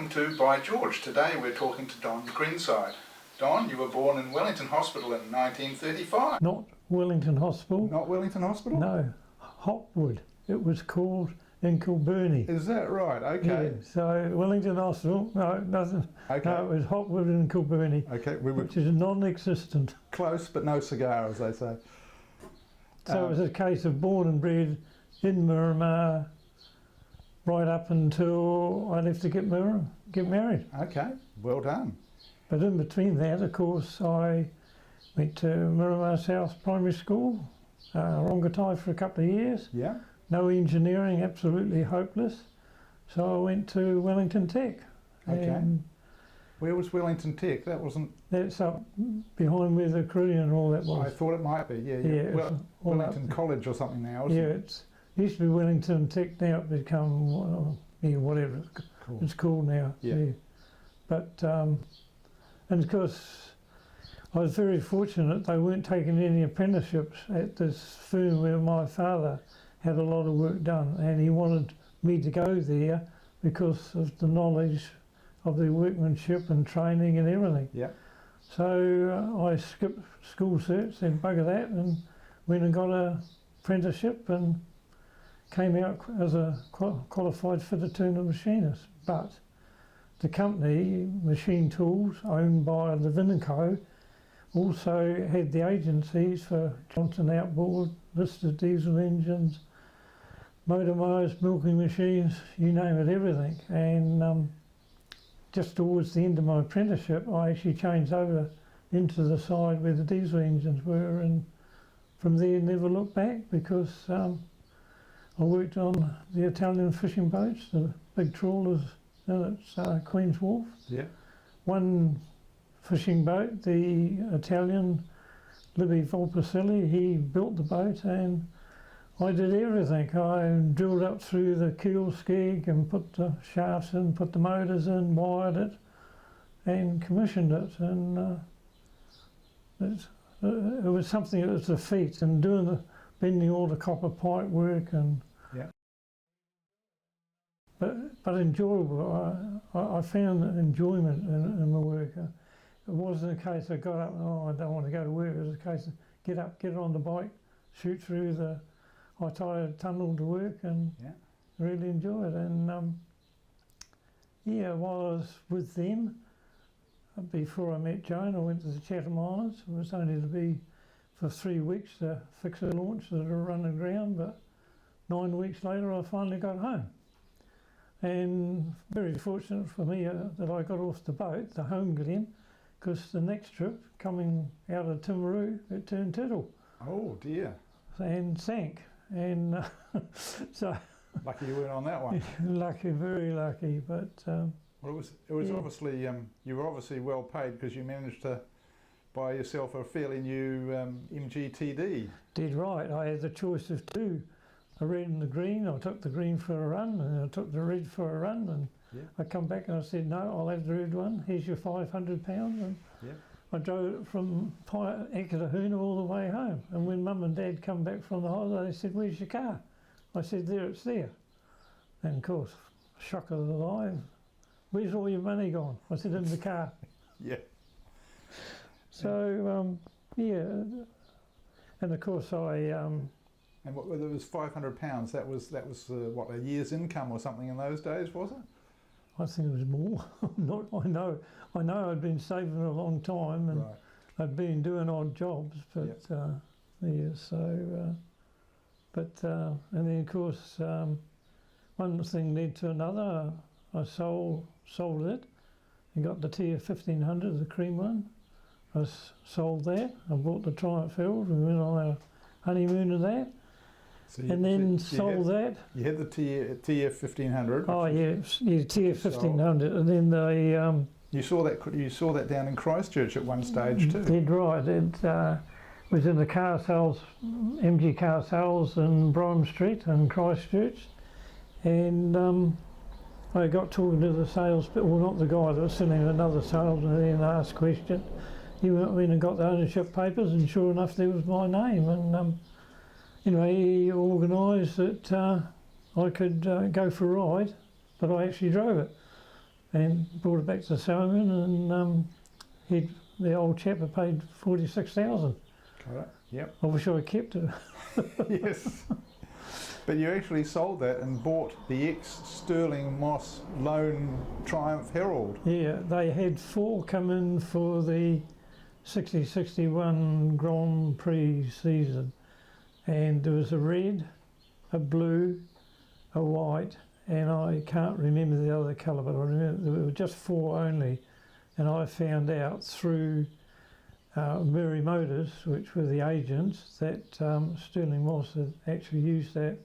welcome to By George. Today we're talking to Don Grenside. Don, you were born in Wellington Hospital in 1935. Not Wellington Hospital. Not Wellington Hospital? No, Hopwood. It was called in Kilburnie. Is that right? Okay. Yeah, so Wellington Hospital, no, nothing. Okay. No, it was Hopwood in Kilburnie, Okay, we were which is non-existent. close, but no cigar, as they say. So it was a case of born and bred in Miramar, right up until I left to get married. Okay, well done. But in between that, of course, I went to Miramar South Primary School, Rongotai for a couple of years. Yeah. No engineering, absolutely hopeless. So I went to Wellington Tech. Okay. And Where was Wellington Tech? That wasn't... that's up behind where the Korean and all that was. I thought it might be, yeah. Yeah, Well, all Wellington up. College or something now, isn't Yeah, it? it used to be Wellington Tech, now it's become, whatever Cool. it's called now. Yeah. But, and of course, I was very fortunate they weren't taking any apprenticeships at this firm where my father had a lot of work done, and he wanted me to go there because of the knowledge of the workmanship and training and everything. Yeah. So I skipped school cert, said bugger that, and went and got a apprenticeship and came out as a qualified fitter turner machinist. But the company, Machine Tools, owned by Levin & Co., also had the agencies for Johnson outboard, listed diesel engines, motor mowers, milking machines, you name it, everything. And just towards the end of my apprenticeship, I actually changed over into the side where the diesel engines were, and from there never looked back, because I worked on the Italian fishing boats, the big trawlers in at Queen's Wharf. Yeah. One Fishing boat, the Italian Libby Volpicelli, he built the boat and I did everything. I drilled up through the keel skeg and put the shafts in, put the motors in, wired it and commissioned it. And it was something that was a feat, and bending all the copper pipe work and but enjoyable. I found enjoyment in my work. It wasn't a case I got up and I don't want to go to work. It was a case of get up, get on the bike, shoot through the high tide tunnel to work, and really enjoy it. And while I was with them, before I met Joan, I went to the Chatham Islands. It was only to be for 3 weeks to fix a launch that had run aground, but 9 weeks later I finally got home. And very fortunate for me that I got off the boat, the home Glen, because the next trip, coming out of Timaru, it turned turtle. Oh dear. And sank. And so... Lucky you weren't on that one. Lucky, very lucky, but... well, it was obviously, you were obviously well paid because you managed to buy yourself a fairly new MGTD. Did right. I had the choice of two, a red and the green. I took the green for a run, and I took the red for a run, and I come back and I said, no, I'll have the red one. Here's your £500. And I drove it from Ekatahoona all the way home. And when Mum and Dad come back from the holiday, they said, where's your car? I said, there, it's there. And of course, shock of the life. Where's all your money gone? I said, in the car. So, and of course I... And whether it was £500, that was what, a year's income or something in those days, was it? I think it was more. I know I'd been saving a long time, and I'd been doing odd jobs, but and then of course one thing led to another. I sold it and got the TF 1500, the cream one. I sold that. I bought the Triumph Herald. We went on our honeymoon of that. So sold that. You had the TF 1500. Oh yeah, TF 1500, and then the. You saw that down in Christchurch at one stage too. Did right. It was in the car sales, MG car sales in Brabham Street in Christchurch, and I got talking to the sales, well, not the guy that was selling, another salesman, and asked a question. He went in and got the ownership papers, and sure enough, there was my name. And anyway, he organised that I could go for a ride, but I actually drove it. and brought it back to Salmon, and the old chap had paid 46,000. Got it. Yep. I wish I kept it. Yes. But you actually sold that and bought the ex-Sterling Moss Lone Triumph Herald. Yeah, they had 4 come in for the 60-61 Grand Prix season, and there was a red, a blue, a white, and I can't remember the other colour, but I remember there were just 4 only, and I found out through Murray Motors, which were the agents, that Sterling Moss had actually used that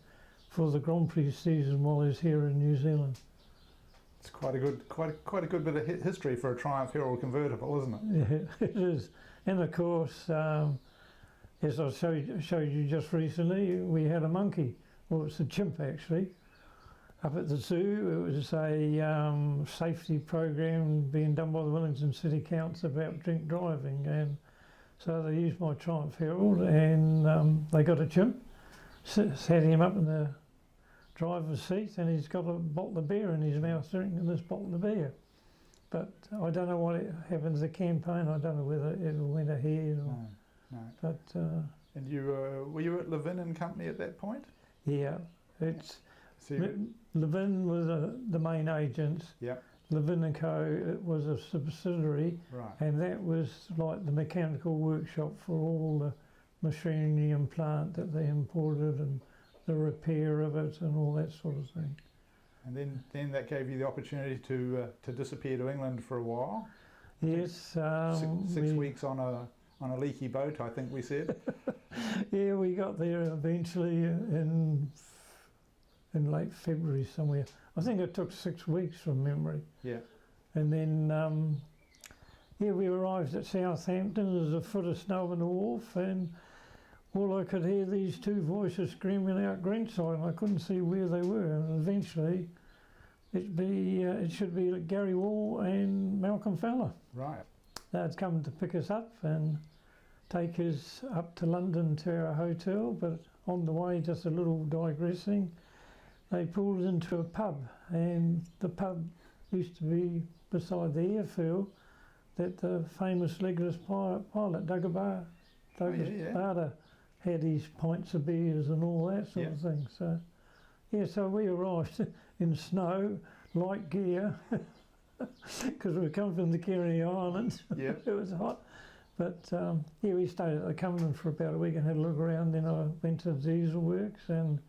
for the Grand Prix season while he was here in New Zealand. It's quite a good bit of history for a Triumph Herald convertible, isn't it? Yeah, it is. And of course, as I showed you just recently, we had a monkey. Well, it's a chimp actually. Up at the zoo, it was a safety program being done by the Wellington City Council about drink driving, and so they used my Triumph Herald, and they got a chimp, sat him up in the driver's seat, and he's got a bottle of beer in his mouth, drinking this bottle of beer. But I don't know what happened to the campaign. I don't know whether it went ahead or. No. But. And you were you at Levin and Company at that point? Yeah, it's. So Levin was the main agent. Yeah. Levin and Co. It was a subsidiary, right. And that was like the mechanical workshop for all the machinery and plant that they imported, and the repair of it and all that sort of thing. And then that gave you the opportunity to disappear to England for a while. Yes. Six weeks on a leaky boat, I think we said. Yeah, we got there eventually in late February somewhere. I think it took 6 weeks from memory. Yeah. And then, we arrived at Southampton. There's a foot of snow on the wharf, and all I could hear these 2 voices screaming out Grenside, and I couldn't see where they were. And eventually, it should be Gary Wall and Malcolm Fowler. Right. They'd come to pick us up and take us up to London to our hotel, but on the way, just a little digressing, they pulled into a pub, and the pub used to be beside the airfield that the famous legless pilot Douglas Bader had his pints of beers and all that sort of thing. So, so we arrived in snow, light gear, because we come from the Canary Islands. Yeah. It was hot. But we stayed at the Cumberland for about a week and had a look around. Then I went to Diesel Works, and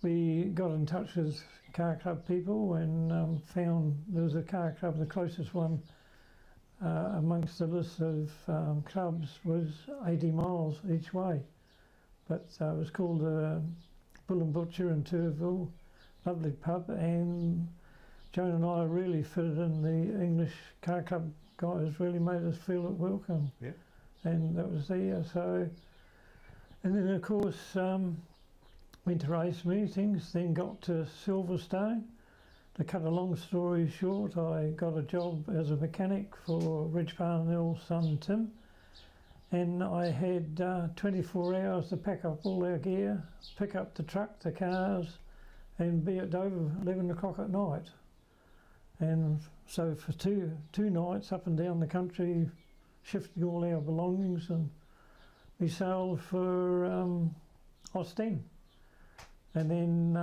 we got in touch with car club people, and found there was a car club, the closest one amongst the list of clubs was 80 miles each way. But it was called Bull and Butcher in Turville, lovely pub, and Joan and I really fitted in. The English car club guys really made us feel at welcome. Yeah. And that was there. So, and then of course went to race meetings, then got to Silverstone. To cut a long story short, I got a job as a mechanic for Reg Parnell's son Tim, and I had 24 hours to pack up all our gear, pick up the truck, the cars, and be at Dover 11 o'clock at night. And so for two nights up and down the country, shifting all our belongings, and we sailed for Ostend. And then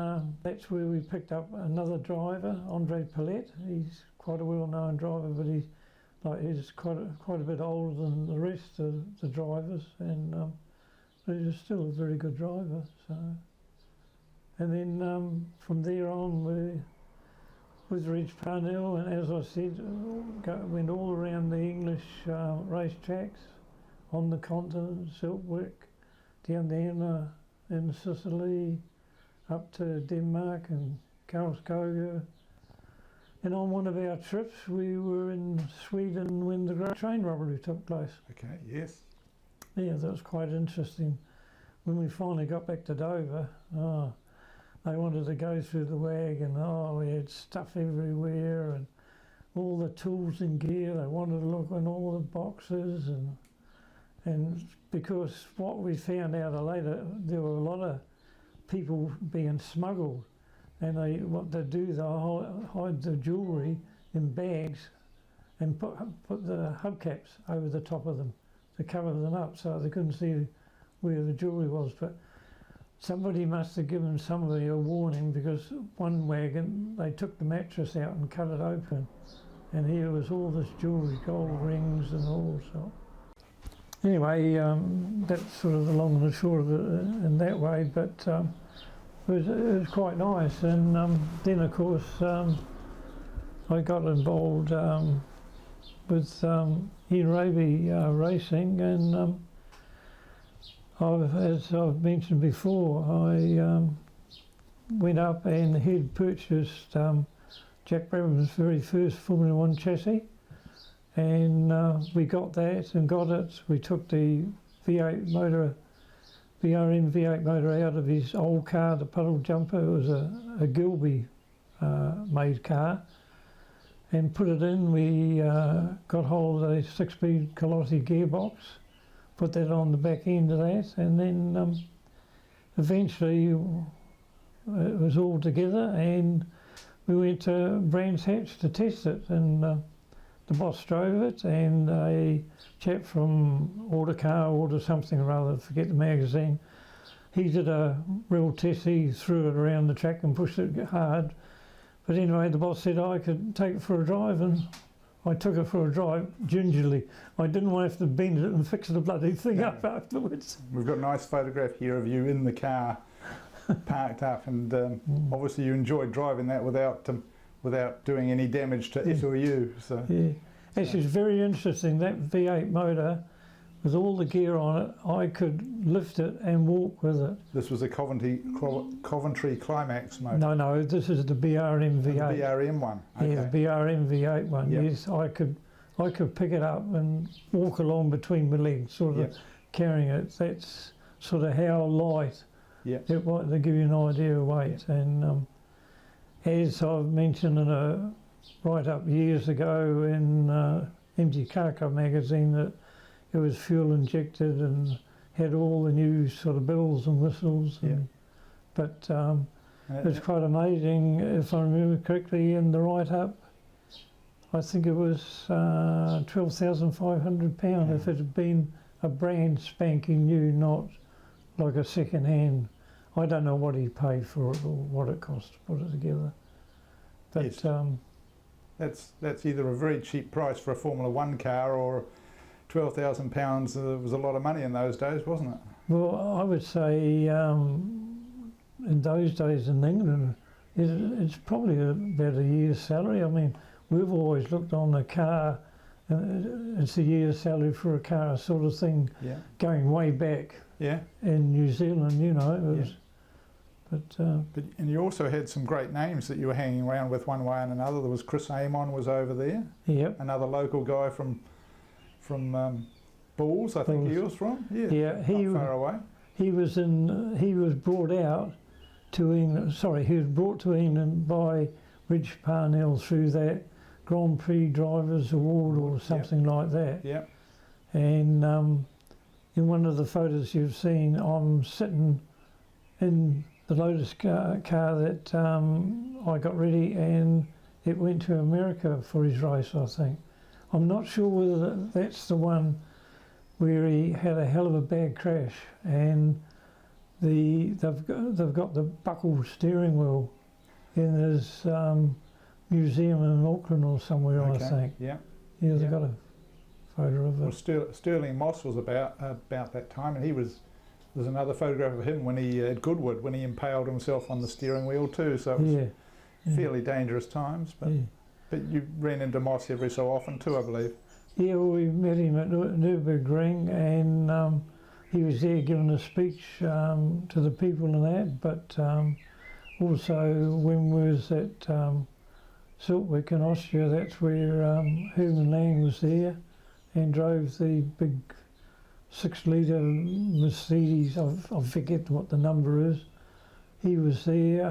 that's where we picked up another driver, Andre Paulette. He's quite a well-known driver, but he's quite a bit older than the rest of the drivers, and but he's still a very good driver. So, and then from there on, we with Reg Parnell, and as I said, went all around the English race tracks, on the continent, Siltwick, down there in Sicily, up to Denmark and Karlskoga. And on one of our trips, we were in Sweden when the Great Train Robbery took place. Okay, yes. Yeah, that was quite interesting. When we finally got back to Dover, they wanted to go through the wagon. We had stuff everywhere and all the tools and gear. They wanted to look in all the boxes, and because what we found out later, there were a lot of people being smuggled, and what they do, they'll hide the jewellery in bags and put the hubcaps over the top of them to cover them up so they couldn't see where the jewellery was. But somebody must have given somebody a warning, because one wagon, they took the mattress out and cut it open, and here was all this jewellery, gold rings and all sorts. Anyway, that's sort of the long and the short of it in that way, but it was quite nice. And then, of course, I got involved with Ian Rady Racing, and as I've mentioned before, I went up and he'd purchased Jack Brabham's very first Formula 1 chassis, and we got that and got it. We took the V8 motor, BRM V8 motor out of his old car, the puddle jumper. It was a Gilby made car, and put it in. We got hold of a 6-speed Colotti gearbox, put that on the back end of that, and then eventually it was all together, and we went to Brands Hatch to test it, and the boss drove it, and a chap from Autocar or something or other, forget the magazine, he did a real test. He threw it around the track and pushed it hard. But anyway, the boss said I could take it for a drive, and I took it for a drive gingerly. I didn't want to have to bend it and fix the bloody thing up afterwards. We've got a nice photograph here of you in the car, parked up, and obviously you enjoyed driving that without doing any damage to it or you. So yeah, actually, it's very interesting. That V8 motor, with all the gear on it, I could lift it and walk with it. This was a Coventry Climax motor? No, this is the BRM V8. The BRM one? Okay. Yeah, the BRM V8 one, yep. Yes. I could pick it up and walk along between my legs, sort of yep. carrying it. That's sort of how light yep. it was, to give you an idea of weight. Yep. And as I've mentioned in a write-up years ago in MG Car Club magazine, that it was fuel injected and had all the new sort of bells and whistles. And, yeah. But it was quite amazing, if I remember correctly, in the write-up, I think it was £12,500 if it had been a brand spanking new, not like a second-hand. I don't know what he paid for it or what it cost to put it together. But yes. That's either a very cheap price for a Formula 1 car, or £12,000 was a lot of money in those days, wasn't it? Well, I would say in those days in England, it's probably about a year's salary. I mean, we've always looked on the car, it's a year's salary for a car sort of thing, yeah. going way back yeah. in New Zealand, you know. It was, yeah. But and you also had some great names that you were hanging around with one way and another. There was Chris Amon was over there. Yep. Another local guy from Bulls, I think he was from. Yeah. Yeah. He not far away. He was brought out to England. Sorry, he was brought to England by Tim Parnell through that Grand Prix Drivers Award or something like that. Yeah. And in one of the photos you've seen, I'm sitting in the Lotus car that I got ready, and it went to America for his race, I think. I'm not sure whether that's the one where he had a hell of a bad crash, and they've got the buckled steering wheel in his museum in Auckland or somewhere, okay. I think. Yeah. Yeah, they've got a photo of it. Well, Sterling Moss was about that time, and there's another photograph of him when he at Goodwood, when he impaled himself on the steering wheel too. So it was fairly dangerous times. But you ran into Moss every so often too, I believe. Yeah, well, we met him at Nürburgring, and he was there giving a speech to the people and that. But also when we was at Siltwick in Austria, that's where Herman Lang was there and drove the big 6-litre Mercedes. I forget what the number is. He was there.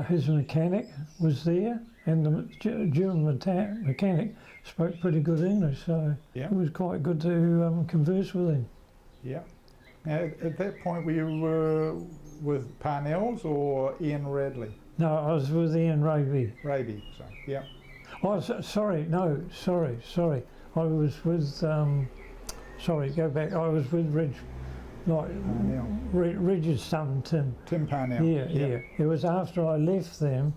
His mechanic was there, and the German mechanic spoke pretty good English, so it was quite good to converse with him. Yeah. Now, at that point, were you with Parnell's or Ian Radley? No, I was with Ian Rady. Rady, so, yeah. Oh, sorry. I was with, sorry, go back. I was with Reg's son, Tim. Tim Parnell. Yeah. It was after I left them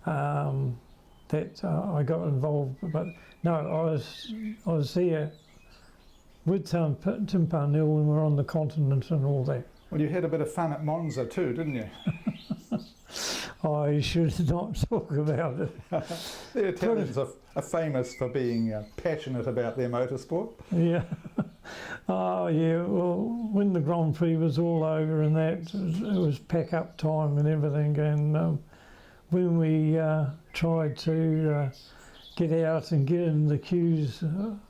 that I got involved. But no, I was there with Tim Parnell when we were on the continent and all that. Well, you had a bit of fun at Monza too, didn't you? I should not talk about it. The Italians are famous for being passionate about their motorsport. Yeah. Oh, yeah. Well, when the Grand Prix was all over and that, it was pack-up time and everything. And when we tried to get out and get in the queues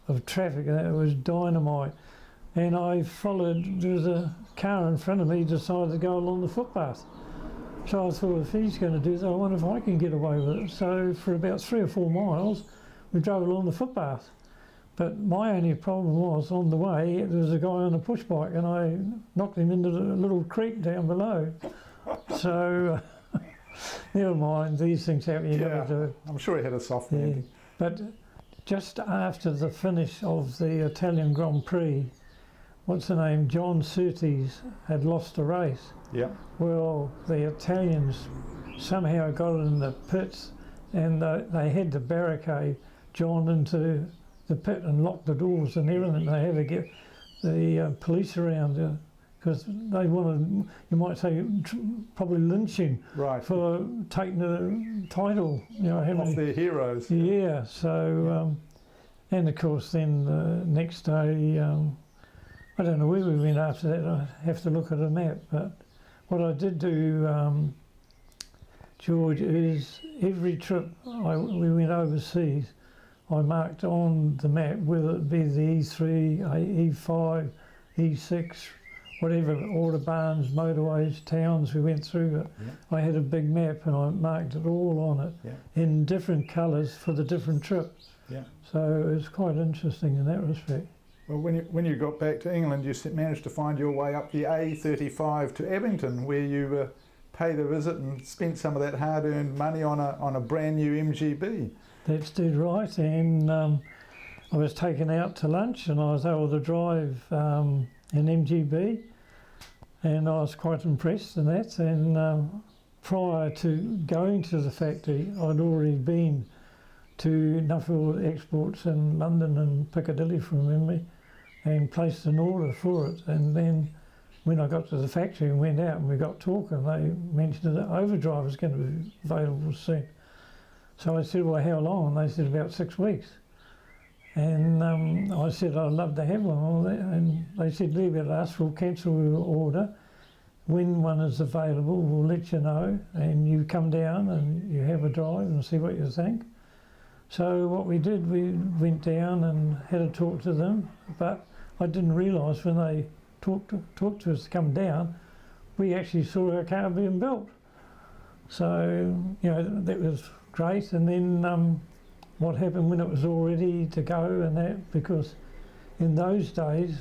of traffic, it was dynamite. And I followed, there was a car in front of me decided to go along the footpath. So I thought, if he's going to do that, I wonder if I can get away with it. So for about 3 or 4 miles, we drove along the footpath. But my only problem was, on the way, there was a guy on a push bike and I knocked him into the little creek down below. So, never mind, these things happen, you never do. I'm sure he had a soft landing. But just after the finish of the Italian Grand Prix, what's the name, John Surtees had lost a race. Yeah. Well, the Italians somehow got in the pits and they had to barricade John into the pit and lock the doors and everything. They had to get the police around because they wanted, you might say, probably lynching for taking the title. You know, off their heroes. Yeah, so, and of course then the next day, I don't know where we went after that. I have to look at a map. But what I did do, George, is every trip we went overseas, I marked on the map whether it be the E3, E5, E6, whatever, autobahns, motorways, towns we went through. I had a big map and I marked it all on it in different colours for the different trips. Yeah. So it was quite interesting in that respect. Well, when you got back to England, you managed to find your way up the A35 to Abington, where you paid a visit and spent some of that hard-earned money on a brand new MGB. That's dead right, and I was taken out to lunch and I was able to drive an MGB, and I was quite impressed in that. And prior to going to the factory, I'd already been to Nuffield Exports in London and Piccadilly from memory, and placed an order for it. And then when I got to the factory and went out and we got talking, they mentioned that overdrive was going to be available soon. So I said, well, how long? And they said about 6 weeks. And I said, I'd love to have one. And they said, leave it at us, we'll cancel your order. When one is available, we'll let you know, and you come down and you have a drive and see what you think. So what we did, we went down and had a talk to them, but I didn't realise when they talked to us to come down, we actually saw our car being built. So, you know, that was great. And then what happened when it was all ready to go and that, because in those days,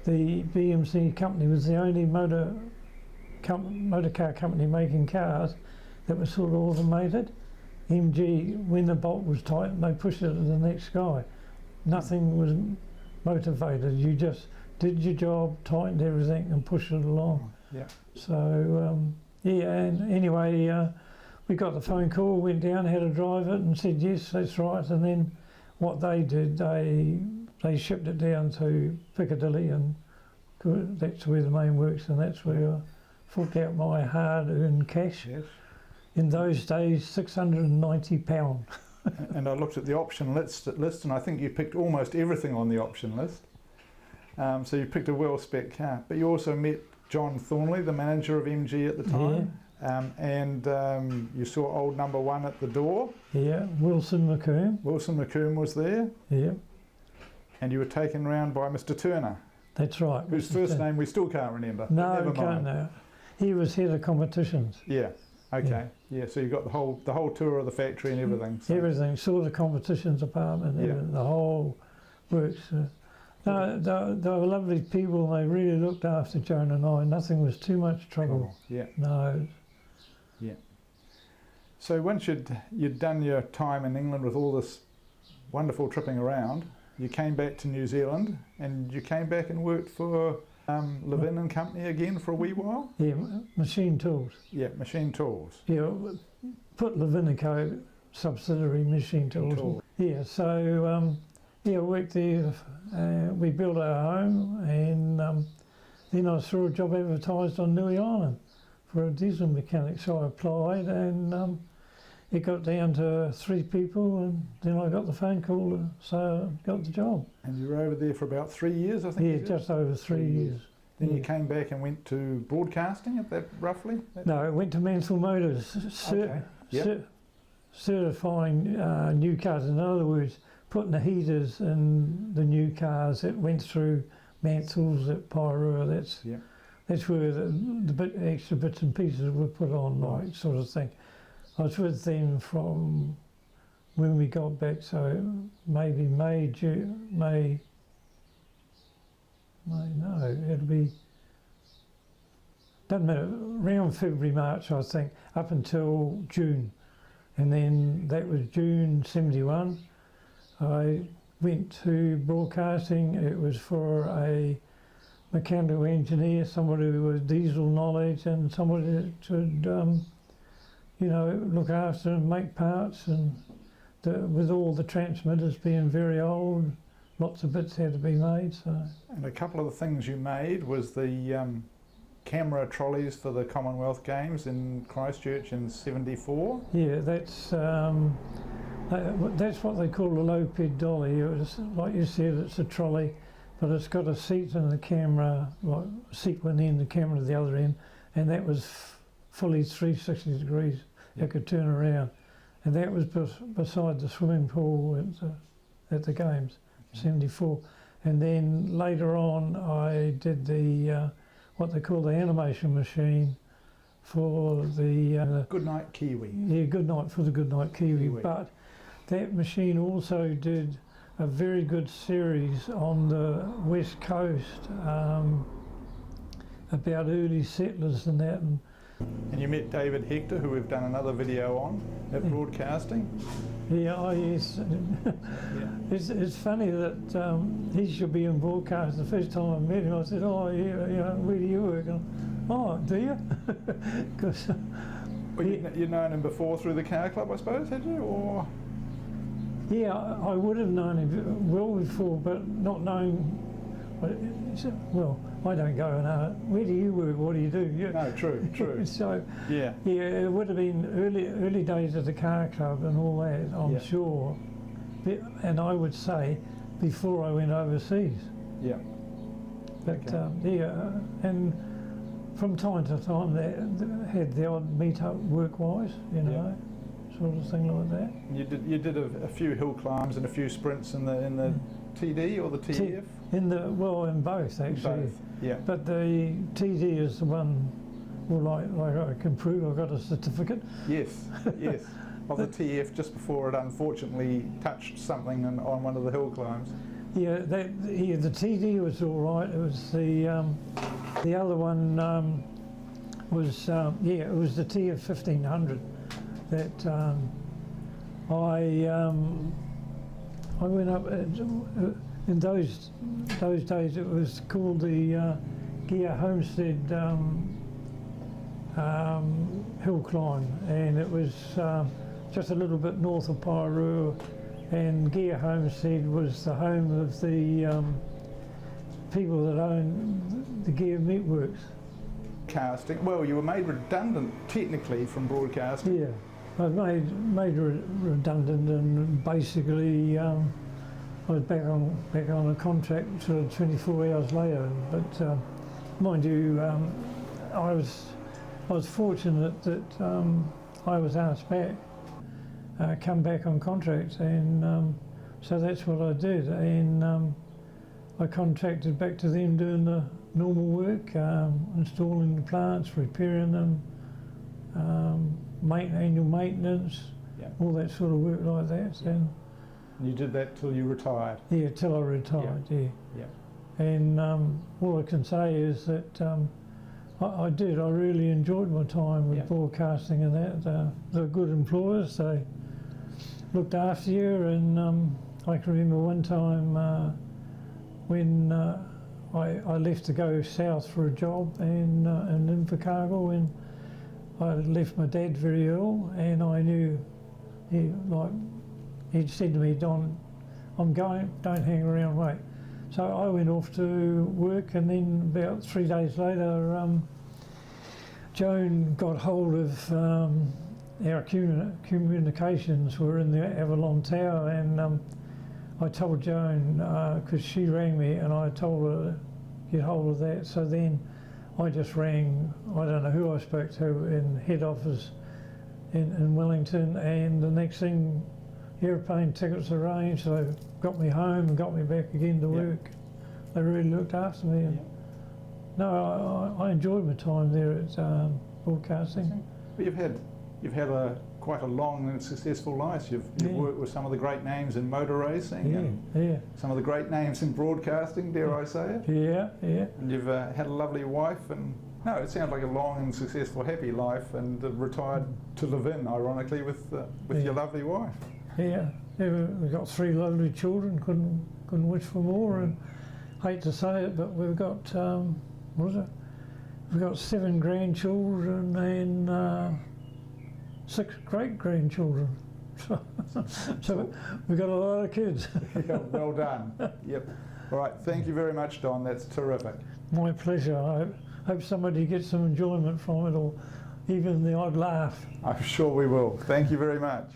the BMC company was the only motor car company making cars that was sort of automated. MG, when the bolt was tight, they pushed it to the next guy. Nothing was motivated. You just did your job, tightened everything, and pushed it along. Yeah. So yeah, and anyway, we got the phone call, went down, had to drive it, and said yes, that's right. And then what they did, they shipped it down to Piccadilly, and that's where the main works, and that's where I forked out my hard-earned cash. Yes. In those days, £690. And I looked at the option list, and I think you picked almost everything on the option list. So you picked a well-spec car, but you also met John Thornley, the manager of MG at the time, and you saw old number 1 at the door. Yeah, Wilson McComb. Wilson McComb was there. Yeah. And you were taken round by Mr. Turner. That's right. Whose first name we still can't remember. No, we can't know. He was head of competitions. Yeah. Okay. Yeah. So you got the whole tour of the factory and everything. So. Everything. Saw the competitions department. Everything, the whole works. No, they were lovely people. They really looked after Joan and I. Nothing was too much trouble. Yeah. No. Yeah. So once you'd done your time in England with all this wonderful tripping around, you came back to New Zealand, and you came back and worked for Levin and Company again for a wee while? Yeah, machine tools. Yeah, machine tools. Yeah, put Levin & Co. subsidiary machine tools. Yeah, so yeah, I worked there. We built our home, and then I saw a job advertised on Nui Island for a diesel mechanic, so I applied, and it got down to 3 people, and then I got the phone call, so I got the job. And you were over there for about 3 years, I think? Yeah, just over 3 years. Then you came back and went to broadcasting at that, roughly? No, I went to Mansell Motors, certifying new cars. In other words, putting the heaters in the new cars that went through Mansell's at Pairua. That's where the extra bits and pieces were put on, like sort of thing. I was with them from when we got back, so maybe it'll be, doesn't matter, around February, March, I think, up until June. And then that was June 71. I went to broadcasting. It was for a mechanical engineer, somebody with diesel knowledge, and somebody that should, you know, look after and make parts. And with all the transmitters being very old, lots of bits had to be made. So. And a couple of the things you made was the camera trolleys for the Commonwealth Games in Christchurch in '74. Yeah, that's what they call a low-ped dolly. It was, like you said, it's a trolley, but it's got a seat in the camera, like a seat one end, the camera at the other end, and that was fully 360 degrees. Yep. It could turn around, and that was beside the swimming pool at the games, '74. And then later on, I did the what they call the animation machine for the Goodnight Kiwi. Yeah, Goodnight for the Goodnight Kiwi. But that machine also did a very good series on the West Coast about early settlers and that. And you met David Hector, who we've done another video on at broadcasting. Yeah, oh yes. It's funny that he should be in broadcast. The first time I met him, I said, "Oh, yeah, you know, where do you work?" And, "Oh, do you?" Because well, you'd known him before through the car club, I suppose, had you? Or yeah, I would have known him well before, but not knowing. Well, I don't go and where do you work? What do you do? No, true. So yeah, it would have been early days of the car club and all that, I'm sure. And I would say before I went overseas. Yeah. But and from time to time they had the odd meet up work-wise, you know, sort of thing like that. You did a few hill climbs and a few sprints in the TD or the TF? In both actually. Both, yeah. But the TD is the one, well, like I can prove I've got a certificate. Yes. Of the TF just before it unfortunately touched something on one of the hill climbs. Yeah, the TD was all right. It was the other one was it was the TF 1500 that I went up. In those days, it was called the Gear Homestead hill climb, and it was just a little bit north of Pairua, and Gear Homestead was the home of the people that owned the Gear Meatworks. Casting. Well, you were made redundant technically from broadcasting. Yeah, I was made redundant, and basically I was back on a contract sort of 24 hours later. But mind you, I was fortunate that I was asked back, come back on contract, and so that's what I did. And I contracted back to them doing the normal work, installing the plants, repairing them, annual maintenance, all that sort of work like that. Yeah. And you did that till you retired? Yeah, till I retired, yeah. And all I can say is that I did. I really enjoyed my time with broadcasting and that. They're good employers. They looked after you, and I can remember one time when I left to go south for a job in Invercargill, when I left my dad very ill, and I knew he'd said to me, "Don, I'm going, don't hang around, wait." So I went off to work, and then about 3 days later, Joan got hold of our communications were in the Avalon Tower, and I told Joan, because she rang me, and I told her to get hold of that. So then I just rang, I don't know who I spoke to in head office in Wellington, and the next thing, airplane tickets arranged, so they got me home and got me back again to work. They really looked after me. And no, I enjoyed my time there at broadcasting. But you've had quite a long and successful life. You've worked with some of the great names in motor racing, and some of the great names in broadcasting, dare I say it. And you've had a lovely wife, and no, it sounds like a long and successful, happy life, and retired to live in, ironically, with your lovely wife. We've got 3 lovely children. Couldn't wish for more. And hate to say it, but we've got We've got 7 grandchildren and 6 great-grandchildren. So we've got a lot of kids. Well done. Yep. All right, thank you very much, Don. That's terrific. My pleasure. I hope somebody gets some enjoyment from it, or even the odd laugh. I'm sure we will. Thank you very much.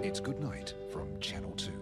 It's Good Night from Channel 2.